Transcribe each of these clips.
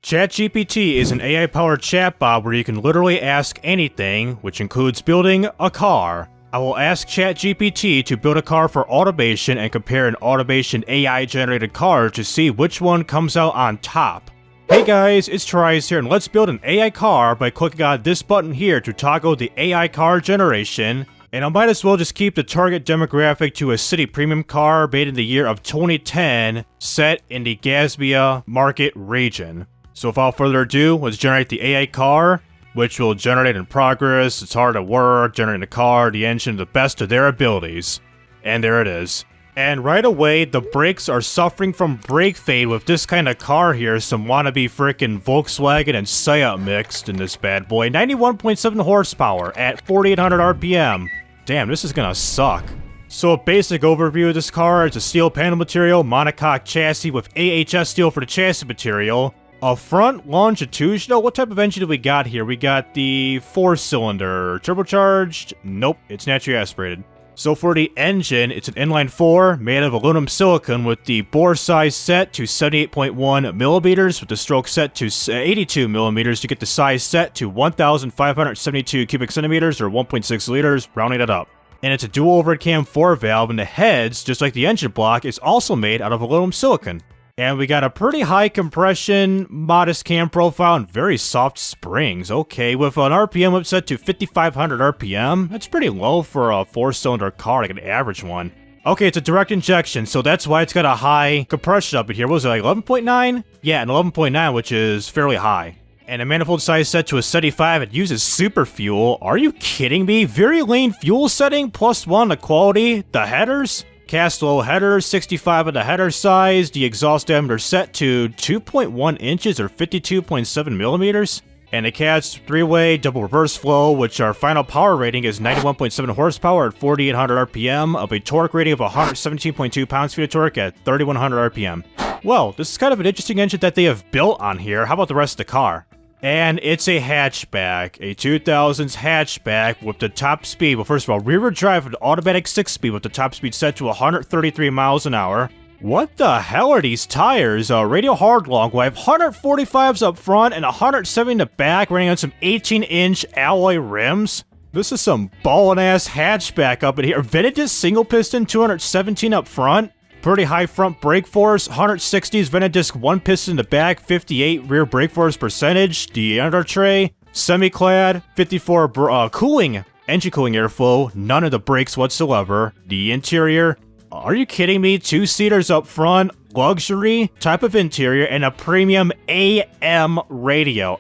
ChatGPT is an AI-powered chatbot where you can literally ask anything, which includes building a car. I will ask ChatGPT to build a car for automation and compare an automation AI-generated car to see which one comes out on top. Hey guys, it's TRIZE here, and let's build an AI car by clicking on this button here to toggle the AI car generation. And I might as well just keep the target demographic to a city premium car made in the year of 2010, set in the GIGABYTE market region. So without further ado, let's generate the AI car, which will generate in progress. It's hard at work, generating the car, the engine, the best of their abilities. And there it is. And right away, the brakes are suffering from brake fade with this kind of car here, some wannabe frickin' Volkswagen and Seat mixed in this bad boy. 91.7 horsepower at 4,800 RPM. Damn, this is gonna suck. So a basic overview of this car is a steel panel material, monocoque chassis with AHS steel for the chassis material. A front longitudinal, what type of engine do we got here? We got the 4-cylinder, turbocharged? Nope, it's naturally aspirated. So for the engine, it's an inline 4 made of aluminum silicon with the bore size set to 78.1 millimeters, with the stroke set to 82 millimeters to get the size set to 1,572 cubic centimeters or 1.6 liters, rounding it up. And it's a dual overhead cam 4 valve, and the heads, just like the engine block, is also made out of aluminum silicon. And we got a pretty high compression, modest cam profile, and very soft springs. Okay, with an RPM up set to 5,500 RPM. That's pretty low for a 4-cylinder car, like an average one. Okay, it's a direct injection, so that's why it's got a high compression up in here. What was it, like 11.9? Yeah, an 11.9, which is fairly high. And a manifold size set to a 75. It uses super fuel. Are you kidding me? Very lean fuel setting, +1 to quality. The headers? Cast low header, 65 of the header size, the exhaust diameter set to 2.1 inches or 52.7 millimeters, and the cast 3-way double reverse flow, which our final power rating is 91.7 horsepower at 4,800 RPM, of a torque rating of 117.2 pounds-feet of torque at 3,100 RPM. Well, this is kind of an interesting engine that they have built on here. How about the rest of the car? And it's a hatchback, a 2000s hatchback with the top speed. Well, first of all, rear-wheel drive with automatic 6-speed with the top speed set to 133 miles an hour. What the hell are these tires? Radial hard long. We have 145s up front and 170 in the back, running on some 18-inch alloy rims. This is some ballin'-ass hatchback up in here. Vented disc single piston, 217 up front. Pretty high front brake force, 160s vented disc 1 piston in the back, 58 rear brake force percentage, the under tray, semi-clad, 54 cooling, engine cooling airflow, none of the brakes whatsoever, the interior, are you kidding me, 2-seaters up front, luxury, type of interior, and a premium AM radio.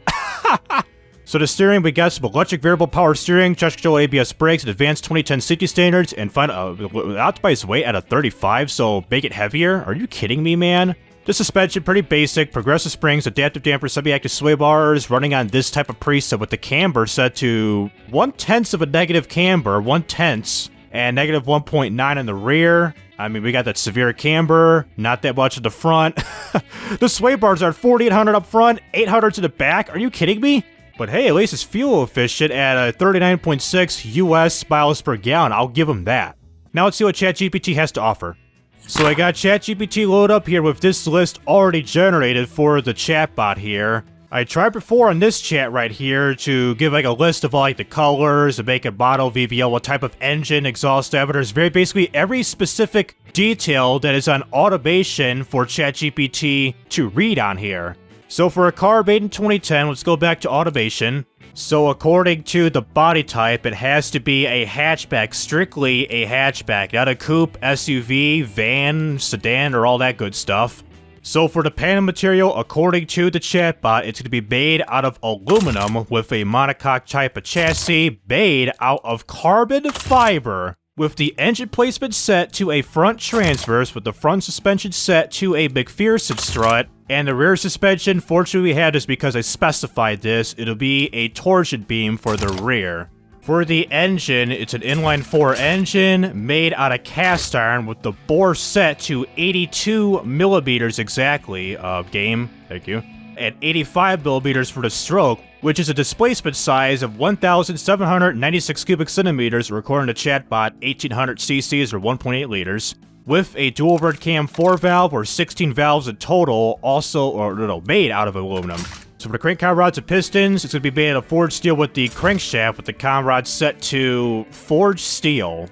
So the steering, we got some electric variable power steering, traction control, ABS brakes, and advanced 2010 safety standards, and optimized weight at a 35, so make it heavier? Are you kidding me, man? The suspension, pretty basic, progressive springs, adaptive dampers, semi-active sway bars, running on this type of preset with the camber set to 1/10 of a negative camber, 1/10, and negative 1.9 in the rear. I mean, we got that severe camber, not that much at the front. The sway bars are 4,800 up front, 800 to the back. Are you kidding me? But hey, at least it's fuel efficient at a 39.6 US miles per gallon. I'll give them that. Now let's see what ChatGPT has to offer. So I got ChatGPT loaded up here with this list already generated for the chatbot here. I tried before on this chat right here to give like a list of all like the colors, the make and model, VVL, what type of engine, exhaust diameters, very basically every specific detail that is on automation for ChatGPT to read on here. So for a car made in 2010, let's go back to automation. So according to the body type, it has to be a hatchback, strictly a hatchback, not a coupe, SUV, van, sedan, or all that good stuff. So for the panel material, according to the chatbot, it's going to be made out of aluminum with a monocoque type of chassis made out of carbon fiber, with the engine placement set to a front transverse, with the front suspension set to a McPherson strut, and the rear suspension, fortunately we had this because I specified this, it'll be a torsion beam for the rear. For the engine, it's an inline 4 engine made out of cast iron with the bore set to 82 millimeters exactly, game, thank you, and 85 millimeters for the stroke, which is a displacement size of 1,796 cubic centimeters, or according to chatbot, 1,800 cc's or 1.8 liters. with a dual overhead cam 4-valve or 16 valves in total, made out of aluminum. So for the crank con rods and pistons, it's going to be made out of forged steel with the crankshaft with the con rod set to forged steel.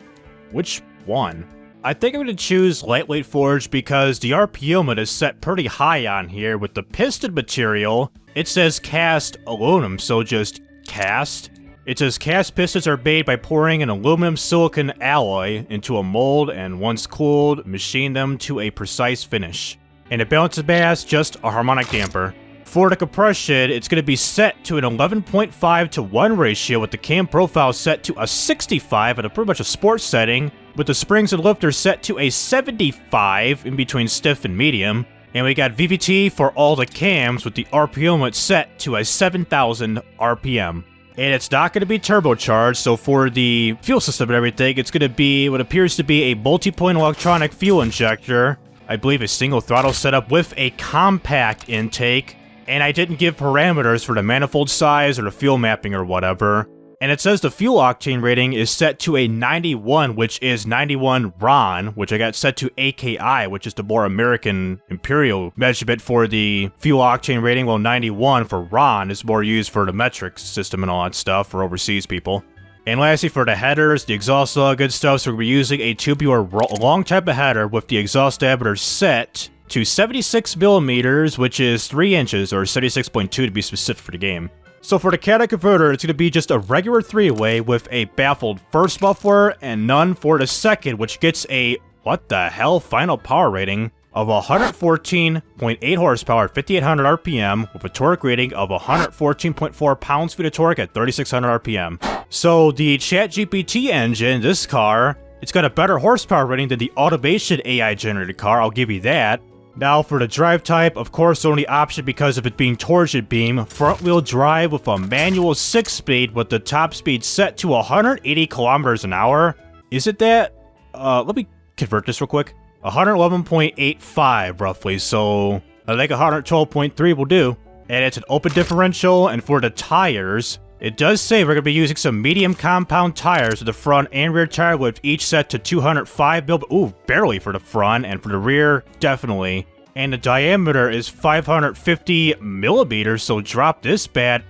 Which one? I think I'm going to choose lightweight forged because the RPM limit is set pretty high on here. With the piston material, it says cast aluminum, so just cast. It says cast pistons are made by pouring an aluminum silicon alloy into a mold and once cooled, machine them to a precise finish. And the balancing mass, just a harmonic damper. For the compression, it's going to be set to an 11.5:1 ratio with the cam profile set to a 65 at a pretty much a sports setting, with the springs and lifters set to a 75 in between stiff and medium. And we got VVT for all the cams with the RPM limit set to a 7,000 RPM. And it's not going to be turbocharged, so for the fuel system and everything, it's going to be what appears to be a multi-point electronic fuel injector. I believe a single throttle setup with a compact intake. And I didn't give parameters for the manifold size or the fuel mapping or whatever. And it says the fuel octane rating is set to a 91, which is 91 RON, which I got set to AKI, which is the more American imperial measurement for the fuel octane rating, while 91 for RON is more used for the metric system and all that stuff for overseas people. And lastly, for the headers, the exhaust, all good stuff, so we're using a tubular long type of header with the exhaust diameter set to 76 millimeters, which is 3 inches, or 76.2 to be specific for the game. So for the catalytic converter, it's going to be just a regular 3-way with a baffled first muffler and none for the second, which gets a, what the hell, final power rating of 114.8 horsepower at 5,800 RPM with a torque rating of 114.4 pounds-feet of torque at 3,600 RPM. So the ChatGPT engine, this car, it's got a better horsepower rating than the automation AI-generated car, I'll give you that. Now for the drive type, of course only option because of it being torsion beam, front wheel drive with a manual 6-speed with the top speed set to 180 kilometers an hour. Is it that? Let me convert this real quick. 111.85 roughly, so I think 112.3 will do. And it's an open differential, and for the tires, it does say we're going to be using some medium compound tires with the front and rear tire width each set to 205 mil. Ooh, barely for the front, and for the rear, definitely. And the diameter is 550 millimeters, so drop this bad.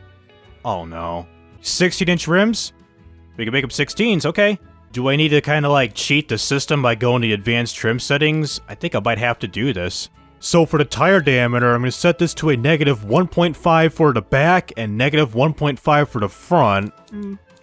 Oh no. 16-inch rims? We can make them 16s, okay. Do I need to kind of like cheat the system by going to the advanced trim settings? I think I might have to do this. So for the tire diameter, I'm going to set this to a negative 1.5 for the back and negative 1.5 for the front.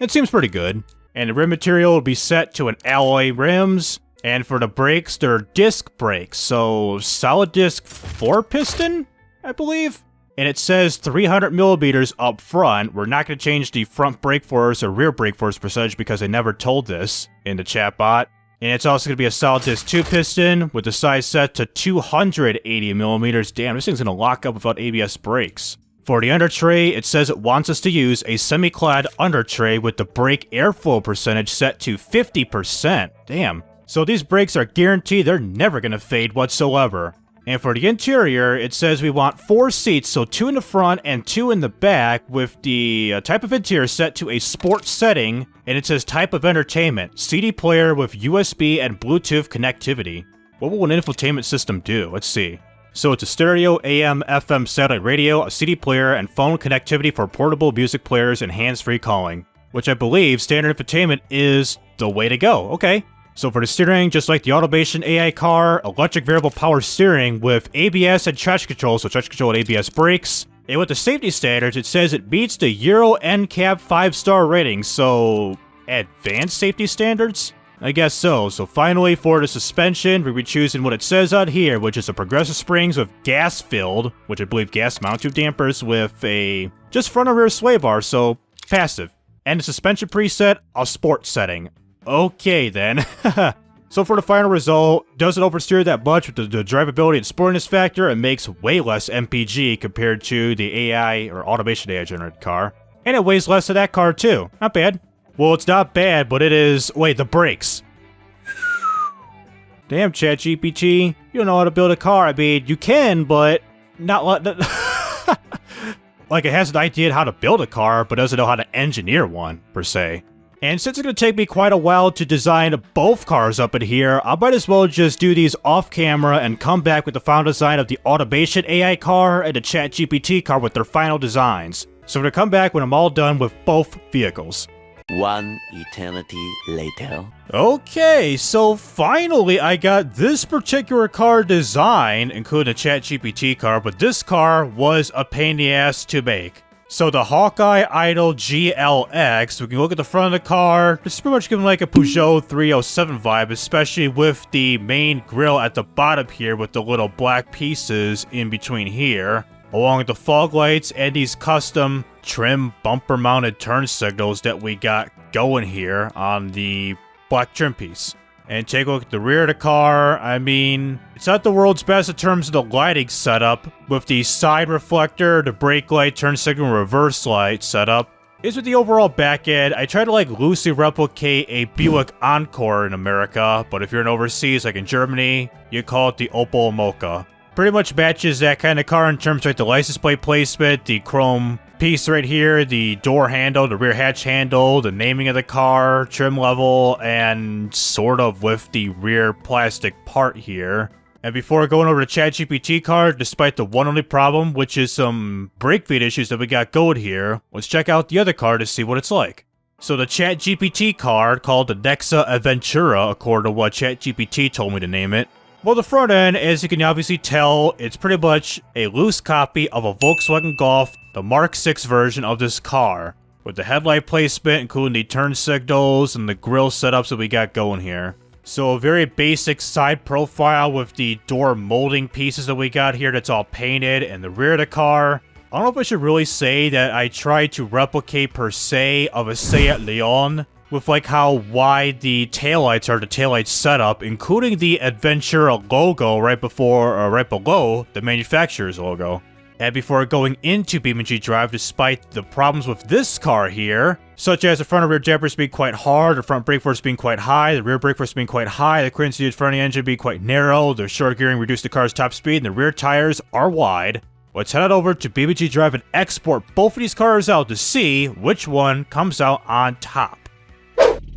It seems pretty good. And the rim material will be set to an alloy rims. And for the brakes, they're disc brakes. So solid disc 4-piston, I believe. And it says 300 millimeters up front. We're not going to change the front brake force or rear brake force percentage because I never told this in the chatbot. And it's also going to be a solid disc 2-piston with the size set to 280 millimeters. Damn, this thing's going to lock up without ABS brakes. For the under tray, it says it wants us to use a semi-clad under tray with the brake airflow percentage set to 50%. Damn. So these brakes are guaranteed they're never going to fade whatsoever. And for the interior, it says we want 4 seats, so 2 in the front and 2 in the back, with the type of interior set to a sports setting, and it says type of entertainment, CD player with USB and Bluetooth connectivity. What will an infotainment system do? Let's see. So it's a stereo, AM, FM satellite radio, a CD player, and phone connectivity for portable music players and hands-free calling, which I believe standard infotainment is the way to go. Okay. So for the steering, just like the automation AI car, electric variable power steering with ABS and traction control, so traction control and ABS brakes. And with the safety standards, it says it meets the Euro NCAP 5-star rating, so advanced safety standards? I guess so. So finally, for the suspension, we'll be choosing what it says out here, which is a progressive springs with gas-filled, which I believe gas-mount tube dampers with a just front and rear sway bar, so passive. And the suspension preset, a sport setting. Okay then. So for the final result, doesn't oversteer that much with the drivability and sportiness factor, and makes way less MPG compared to the AI or automation AI generated car. And it weighs less than that car too. Not bad. Well, it's not bad, but it is... Wait, the brakes. Damn, ChatGPT. You don't know how to build a car. I mean, you can, but not like it has an idea how to build a car, but doesn't know how to engineer one, per se. And since it's going to take me quite a while to design both cars up in here, I might as well just do these off camera and come back with the final design of the automation AI car and the ChatGPT car with their final designs. So we're going to come back when I'm all done with both vehicles. One eternity later. Okay, so finally I got this particular car design, including the ChatGPT car, but this car was a pain in the ass to make. So the Hawkeye Idol GLX, we can look at the front of the car. It's pretty much giving like a Peugeot 307 vibe, especially with the main grille at the bottom here with the little black pieces in between here, along with the fog lights and these custom trim bumper mounted turn signals that we got going here on the black trim piece. And take a look at the rear of the car. I mean, it's not the world's best in terms of the lighting setup, with the side reflector, the brake light, turn signal, reverse light setup. Is with the overall back end, I try to like loosely replicate a Buick Encore in America, but if you're in overseas, like in Germany, you call it the Opel Mocha. Pretty much matches that kind of car in terms of like the license plate placement, the chrome piece right here, the door handle, the rear hatch handle, the naming of the car, trim level, and sort of with the rear plastic part here. And before going over the ChatGPT car, despite the one only problem, which is some brake feed issues that we got going here, let's check out the other car to see what it's like. So the ChatGPT car, called the Nexa Aventura, according to what ChatGPT told me to name it. Well, the front end, as you can obviously tell, it's pretty much a loose copy of a Volkswagen Golf, the Mark 6 version of this car, with the headlight placement, including the turn signals and the grille setups that we got going here. So a very basic side profile with the door molding pieces that we got here that's all painted, and the rear of the car. I don't know if I should really say that I tried to replicate per se of a Seat Leon, with like how wide the taillights are, the taillight setup, including the Aventura logo right before or right below the manufacturer's logo. And before going into BeamNG.drive, despite the problems with this car here, such as the front and rear dampers being quite hard, the front brake force being quite high, the rear brake force being quite high, the clearance needed front of the engine being quite narrow, the short gearing reduced the car's top speed, and the rear tires are wide, let's head over to BeamNG.drive and export both of these cars out to see which one comes out on top.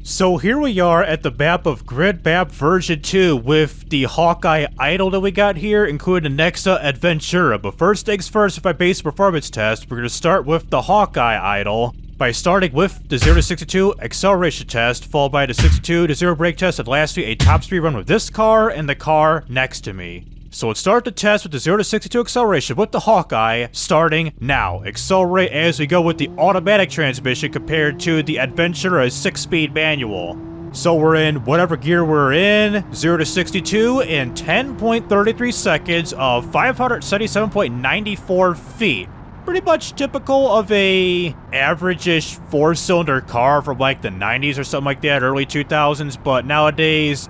So here we are at the map of Grid Map version 2 with the Hawkeye Idol that we got here, including the Nexa Aventura. But first things first, if I base performance test, we're going to start with the Hawkeye Idol by starting with the 0 to 62 acceleration test, followed by the 62 to 0 brake test, and lastly a top speed run with this car and the car next to me. So let's start the test with the 0 to 62 acceleration with the Hawkeye, starting now. Accelerate as we go with the automatic transmission compared to the Aventura's 6-speed manual. So we're in whatever gear we're in, 0 to 62 in 10.33 seconds of 577.94 feet. Pretty much typical of a average-ish 4-cylinder car from like the 90s or something like that, early 2000s, but nowadays,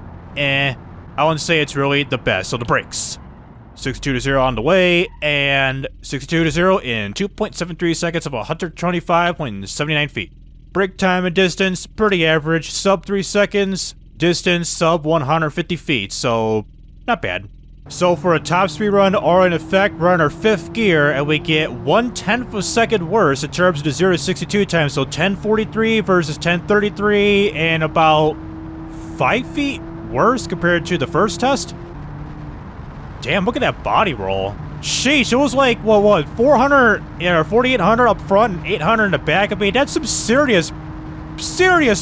I wouldn't say it's really the best. So the brakes. 62 to 0 on the way, and 62 to 0 in 2.73 seconds of 125.79 feet. Brake time and distance, pretty average. Sub 3 seconds. Distance, sub 150 feet, so not bad. So for a top speed run, or in effect, run our 5th gear, and we get 1/10 of a second worse in terms of the 0 to 62 time. So 1043 versus 1033, and about 5 feet worse compared to the first test? Damn, look at that body roll. Sheesh, it was like, what, 400, or 4,800 up front and 800 in the back. I mean, that's some serious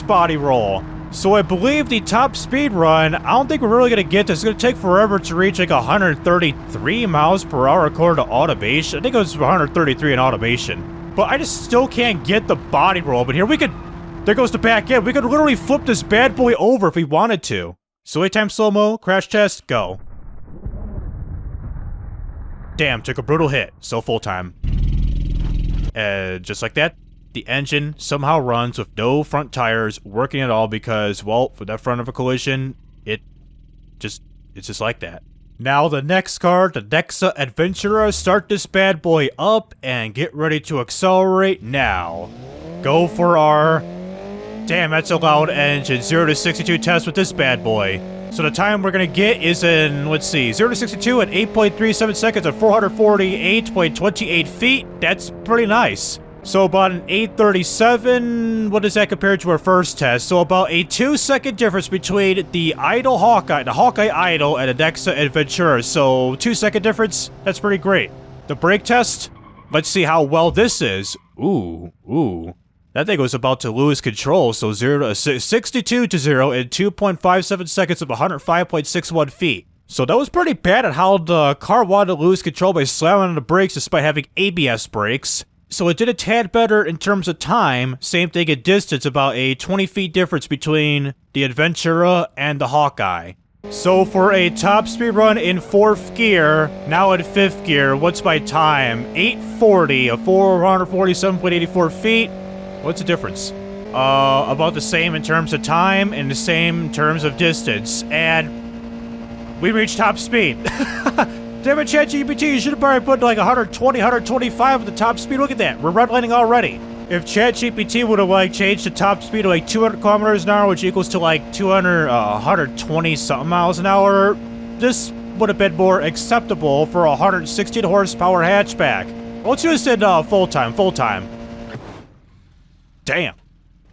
body roll. So I believe the top speed run, I don't think we're really going to get this. It's going to take forever to reach like 133 miles per hour according to automation. I think it was 133 in automation. But I just still can't get the body roll. But here we could, there goes the back end. We could literally flip this bad boy over if we wanted to. So wait time slow-mo, crash test, go. Damn, took a brutal hit. So full time. Just like that, the engine somehow runs with no front tires working at all because, well, for that front of a collision, it's just like that. Now the next car, the Nexa Aventura, start this bad boy up and get ready to accelerate now. Go for our... Damn, that's a loud engine. 0 to 62 test with this bad boy. So the time we're gonna get is in, let's see, 0 to 62 at 8.37 seconds at 448.28 feet. That's pretty nice. So about an 837, what does that compare to our first test? So about a 2-second difference between the idle Hawkeye, the Hawkeye idle, and the Nexa Aventura. So 2-second difference, that's pretty great. The brake test, let's see how well this is. Ooh. That thing was about to lose control, so 62 to 0 in 2.57 seconds of 105.61 feet. So that was pretty bad at how the car wanted to lose control by slamming on the brakes despite having ABS brakes. So it did a tad better in terms of time, same thing in distance, about a 20 feet difference between the Aventura and the Hawkeye. So for a top speed run in 4th gear, now in 5th gear, what's my time? 840 of 447.84 feet. What's the difference? About the same in terms of time and the same in terms of distance. And we reached top speed. Damn it, ChatGPT, you should have probably put like 120, 125 at the top speed. Look at that, we're redlining already. If ChatGPT would have like changed the top speed to like 200 kilometers an hour, which equals to like 120 something miles an hour, this would have been more acceptable for a 116 horsepower hatchback. Let's do this in full time. Damn,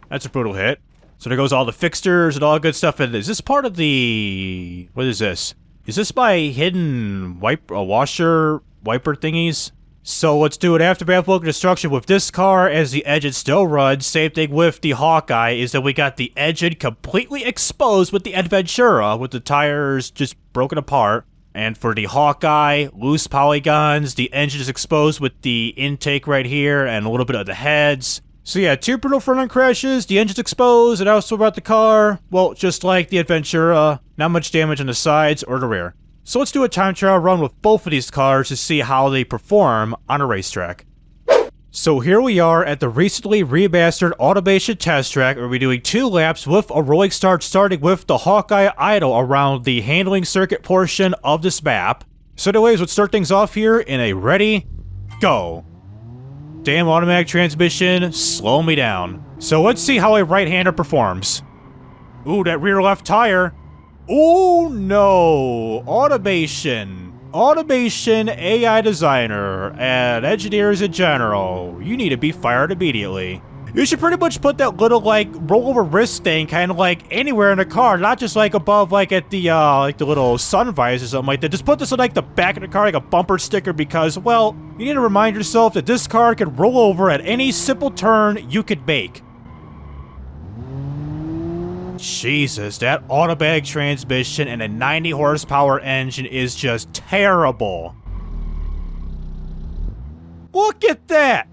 that's a brutal hit. So there goes all the fixtures and all the good stuff. Is this part of the, what is this? Is this my hidden washer wiper thingies? So let's do an aftermath look at destruction with this car as the engine still runs. Same thing with the Hawkeye, is that we got the engine completely exposed with the Aventura, with the tires just broken apart. And for the Hawkeye, loose polygons, the engine is exposed with the intake right here and a little bit of the heads. So yeah, 2 brutal front-end crashes, the engine's exposed, and also about the car, well, just like the Aventura, not much damage on the sides or the rear. So let's do a time trial run with both of these cars to see how they perform on a racetrack. So here we are at the recently remastered automation test track, where we're doing 2 laps with a rolling start, starting with the Hawkeye idle around the handling circuit portion of this map. So anyways, let's start things off here in a ready, go. Damn automatic transmission, slow me down. So let's see how a right-hander performs. Ooh, that rear left tire. Ooh, no. Automation, AI designer, and engineers in general. You need to be fired immediately. You should pretty much put that little, like, rollover wrist thing kind of, like, anywhere in the car, not just, like, above, like, at the, like, the little sun visor or something like that. Just put this on, like, the back of the car, like a bumper sticker, because, well, you need to remind yourself that this car can roll over at any simple turn you could make. Jesus, that automatic transmission and a 90 horsepower engine is just terrible. Look at that!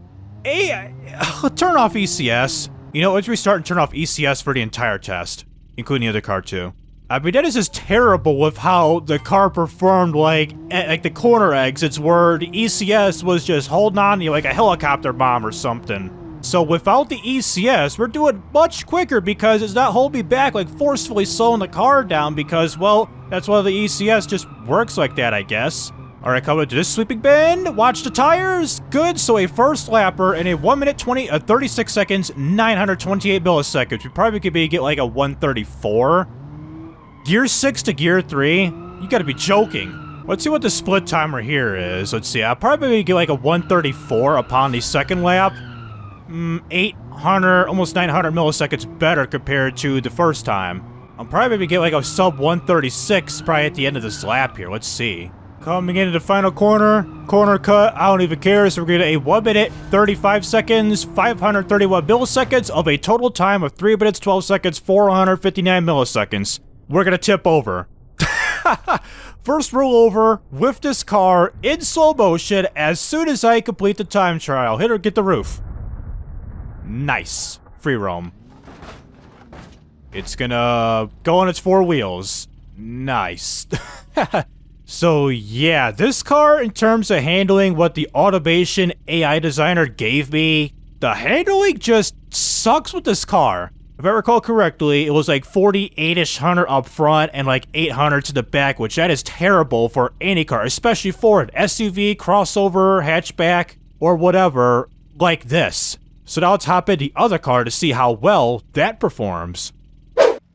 Turn off ECS. You know, let's restart and turn off ECS for the entire test, including the other car too. I mean, that is just terrible with how the car performed, like the corner exits where the ECS was just holding on to you like a helicopter bomb or something. So without the ECS, we're doing much quicker because it's not holding me back, like forcefully slowing the car down because, well, that's why the ECS just works like that, I guess. Alright, coming to this sweeping bend. Watch the tires. Good, so a first lapper in a 1 minute 36 seconds, 928 milliseconds. We probably could get like a 134. Gear 6 to gear 3? You gotta be joking. Let's see what the split timer here is. Let's see, I'll probably get like a 134 upon the second lap. 800, almost 900 milliseconds better compared to the first time. I'll probably get like a sub 136 probably at the end of this lap here. Let's see. Coming into the final corner cut, I don't even care, so we're gonna get a 1 minute, 35 seconds, 531 milliseconds of a total time of 3 minutes, 12 seconds, 459 milliseconds. We're gonna tip over. First rollover with this car in slow motion as soon as I complete the time trial. Hit or get the roof. Nice. Free roam. It's gonna go on its 4 wheels. Nice. So yeah, this car, in terms of handling what the automation AI designer gave me, the handling just sucks with this car. If I recall correctly, it was like 48-ish hundred up front and like 800 to the back, which that is terrible for any car, especially for an SUV, crossover, hatchback, or whatever like this. So now let's hop in the other car to see how well that performs.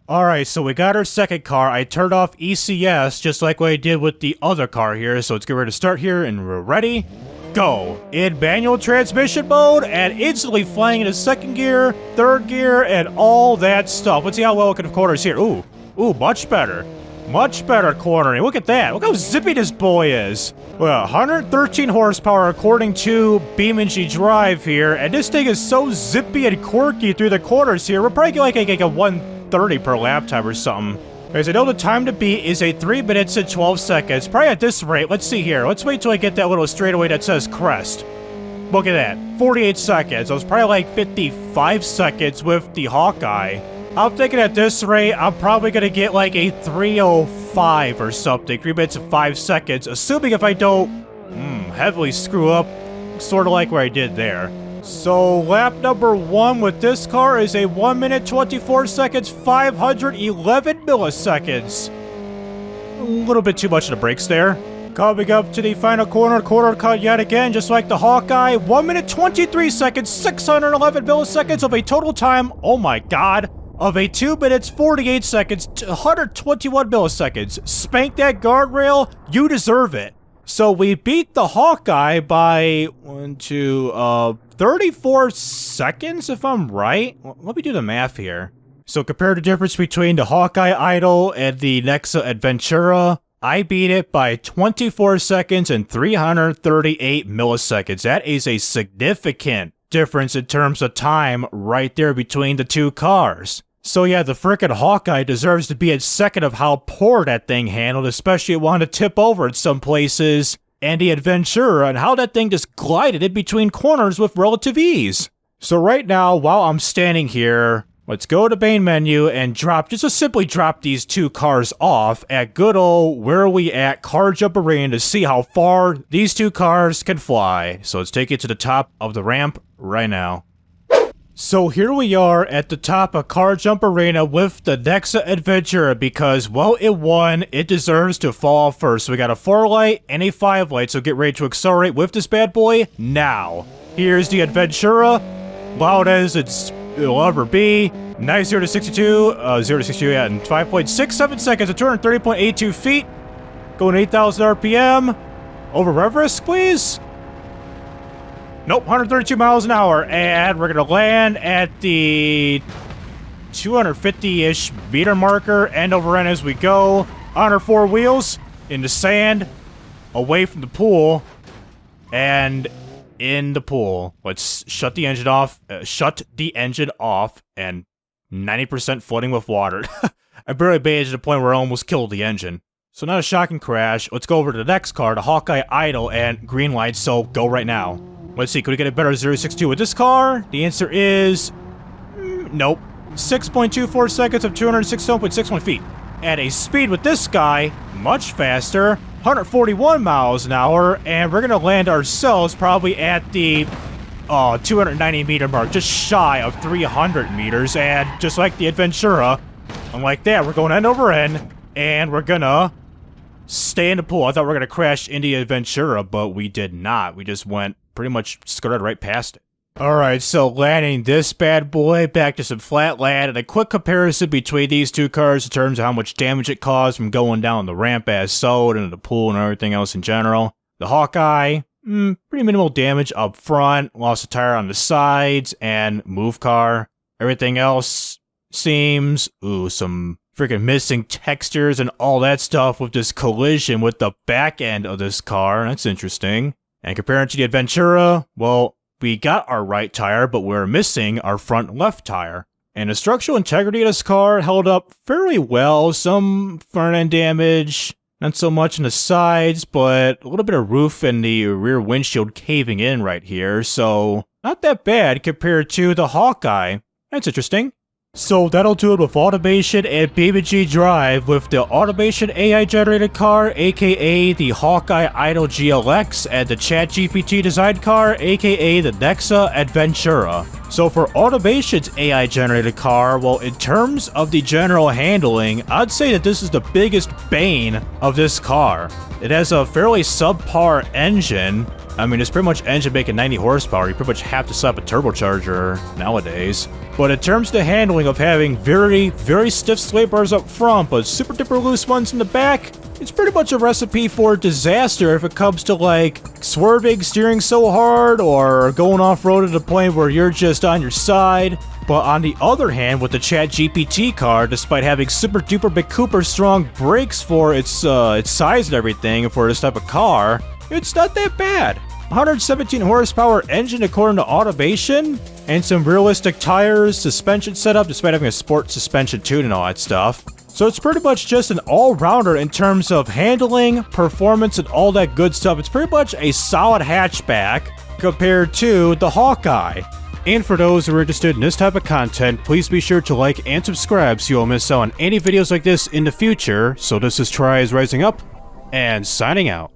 Alright, so we got our second car. I turned off ECS just like what I did with the other car here, so let's get ready to start here, and we're ready, go. In manual transmission mode and instantly flying into second gear, third gear, and all that stuff. Let's see how well it can corners here. Ooh, much better. Much better cornering. Look at that. Look how zippy this boy is. Well, 113 horsepower according to BeamNG.drive here, and this thing is so zippy and quirky through the corners here. We're probably like a 130 per lap time or something. Guys, I know the time to beat is a 3 minutes and 12 seconds. Probably at this rate. Let's see here. Let's wait till I get that little straightaway that says crest. Look at that. 48 seconds. I was probably like 55 seconds with the Hawkeye. I'm thinking at this rate, I'm probably going to get like a 3:05 or something. 3 minutes and 5 seconds. Assuming if I don't heavily screw up, sort of like where I did there. So lap number 1 with this car is a 1 minute 24 seconds, 511 milliseconds. A little bit too much of the brakes there. Coming up to the final corner cut yet again, just like the Hawkeye. 1 minute 23 seconds, 611 milliseconds of a total time, oh my god, of a 2 minutes 48 seconds, 121 milliseconds. Spank that guardrail, you deserve it. So we beat the Hawkeye by 34 seconds, if I'm right. Let me do the math here. So compare the difference between the Hawkeye Idol and the Nexa Aventura. I beat it by 24 seconds and 338 milliseconds. That is a significant difference in terms of time right there between the two cars. So yeah, the frickin' Hawkeye deserves to be at second of how poor that thing handled, especially it wanted to tip over in some places, and the Aventura and how that thing just glided in between corners with relative ease. So right now, while I'm standing here, let's go to main menu and just simply drop these two cars off at good old where are we at Car Jump Arena to see how far these two cars can fly. So let's take it to the top of the ramp right now. So here we are at the top of Car Jump Arena with the Nexa Aventura because, well, it won. It deserves to fall first. So we got a 4 light and a 5 light, so get ready to accelerate with this bad boy now. Here's the Aventura, loud as it'll ever be. Nice 0 to 62, 0 to 62, yeah, in 5.67 seconds at 230.82 feet. Going 8,000 RPM. Over rev risk, please. Nope, 132 miles an hour, and we're gonna land at the 250-ish meter marker, end over end as we go, on our 4 wheels, in the sand, away from the pool, and in the pool. Let's shut the engine off, and 90% flooding with water. I barely made it to the point where I almost killed the engine. So not a shocking crash. Let's go over to the next car, the Hawkeye Idol, and green light, so go right now. Let's see, could we get a better 062 with this car? The answer is nope. 6.24 seconds of 267.61 feet. At a speed with this guy, much faster, 141 miles an hour, and we're gonna land ourselves probably at the 290 meter mark, just shy of 300 meters, and just like the Aventura, unlike that, we're going end over end, and we're gonna stay in the pool. I thought we were gonna crash into the Aventura, but we did not. We just went pretty much skirted right past it. Alright, so landing this bad boy back to some flat land, and a quick comparison between these two cars in terms of how much damage it caused from going down the ramp as so, into the pool and everything else in general. The Hawkeye, pretty minimal damage up front, lost a tire on the sides, and move car. Everything else seems, some freaking missing textures and all that stuff with this collision with the back end of this car. That's interesting. And comparing to the Aventura, well, we got our right tire, but we're missing our front left tire. And the structural integrity of this car held up fairly well. Some front end damage, not so much on the sides, but a little bit of roof and the rear windshield caving in right here. So not that bad compared to the Hawkeye. That's interesting. So that'll do it with automation and BeamNG.drive with the automation AI generated car, aka the Hawkeye Idol GLX, and the ChatGPT designed car, aka the Nexa Aventura. So for automation's AI generated car, well, in terms of the general handling, I'd say that this is the biggest bane of this car. It has a fairly subpar engine, I mean, it's pretty much engine making 90 horsepower. You pretty much have to slap a turbocharger nowadays. But in terms of the handling of having very, very stiff sway bars up front, but super duper loose ones in the back, it's pretty much a recipe for disaster if it comes to like swerving, steering so hard, or going off-road at a point where you're just on your side. But on the other hand, with the ChatGPT car, despite having super duper McCooper strong brakes for its size and everything for this type of car, it's not that bad. 117 horsepower engine according to Automation, and some realistic tires, suspension setup, despite having a sport suspension tune and all that stuff. So it's pretty much just an all-rounder in terms of handling, performance, and all that good stuff. It's pretty much a solid hatchback compared to the Hawkeye. And for those who are interested in this type of content, please be sure to like and subscribe so you won't miss out on any videos like this in the future. So this is TRIZE Rising Up, and signing out.